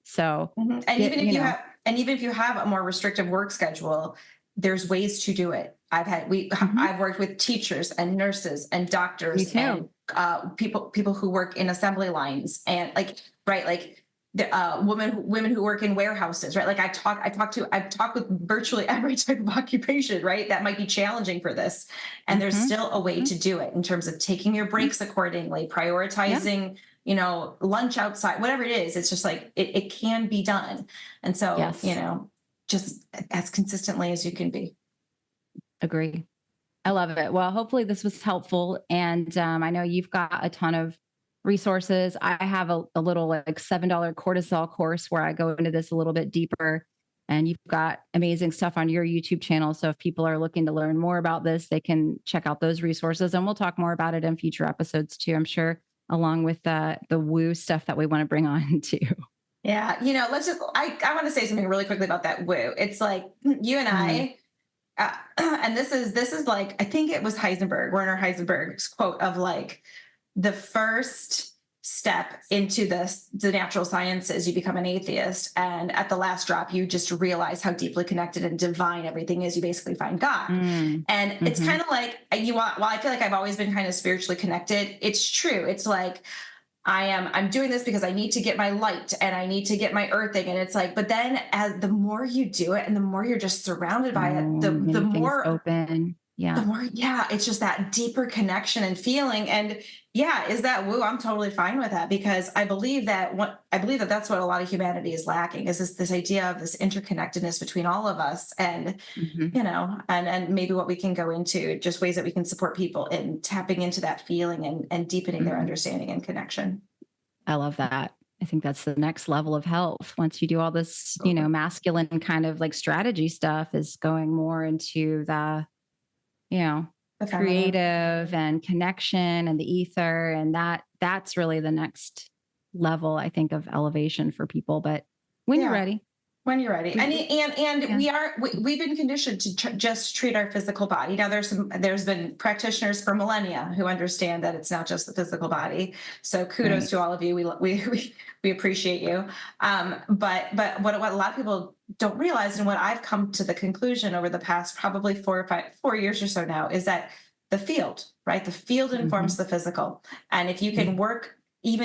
Speaker 1: So,
Speaker 2: and even if you have a more restrictive work schedule, there's ways to do it. I've worked with teachers and nurses and doctors and people who work in assembly lines and women who work in warehouses, right? Like I've talked with virtually every type of occupation, right? That might be challenging for this. And there's still a way to do it in terms of taking your breaks accordingly, prioritizing, lunch outside, whatever it is. It's just like, it can be done. And so, just as consistently as you can be.
Speaker 1: Agree. I love it. Well, hopefully this was helpful. And I know you've got a ton of resources. I have a little like $7 cortisol course where I go into this a little bit deeper, and you've got amazing stuff on your YouTube channel. So if people are looking to learn more about this, they can check out those resources, and we'll talk more about it in future episodes too, I'm sure, along with the woo stuff that we want to bring on too.
Speaker 2: Yeah. I want to say something really quickly about that woo. It's like you and I, and this is like, I think it was Heisenberg, Werner Heisenberg's quote of like, the first step into the natural sciences, you become an atheist. And at the last drop, you just realize how deeply connected and divine everything is. You basically find God. And it's kind of like while I feel like I've always been kind of spiritually connected, it's true. It's like, I'm doing this because I need to get my light and I need to get my earthing. And it's like, but then as the more you do it and the more you're just surrounded by it, the more
Speaker 1: open. Yeah.
Speaker 2: the more, yeah, it's just that deeper connection and feeling. And yeah, is that woo? I'm totally fine with that, because I believe that that's what a lot of humanity is lacking, is this idea of this interconnectedness between all of us. And, and maybe what we can go into just ways that we can support people in tapping into that feeling and deepening their understanding and connection.
Speaker 1: I love that. I think that's the next level of health. Once you do all this, masculine kind of like strategy stuff, is going more into the creative and connection and the ether. And that's really the next level, I think, of elevation for people. But when you're ready.
Speaker 2: When you're ready. We've been conditioned to just treat our physical body. Now there's been practitioners for millennia who understand that it's not just the physical body. So kudos to all of you. We appreciate you. But what a lot of people don't realize, and what I've come to the conclusion over the past probably 4 years or so now, is that the field, right? The field informs the physical. And if you can work you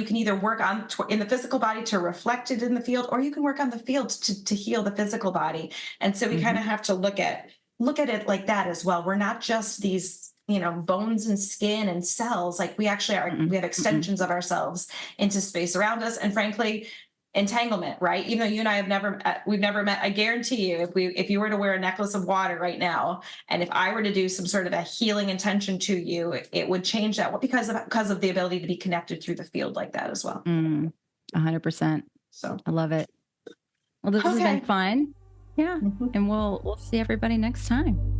Speaker 2: can either work on in the physical body to reflect it in the field, or you can work on the field to heal the physical body. And so we kind of have to look at it like that as well. We're not just these, bones and skin and cells. Like we actually are, we have extensions of ourselves into space around us. And frankly, entanglement, right? Even though you and I we've never met, I guarantee you, if you were to wear a necklace of water right now, and if I were to do some sort of a healing intention to you, it would change that because of the ability to be connected through the field like that as well.
Speaker 1: 100%.
Speaker 2: So
Speaker 1: I love it. Well, this has been fun. Yeah. And we'll see everybody next time.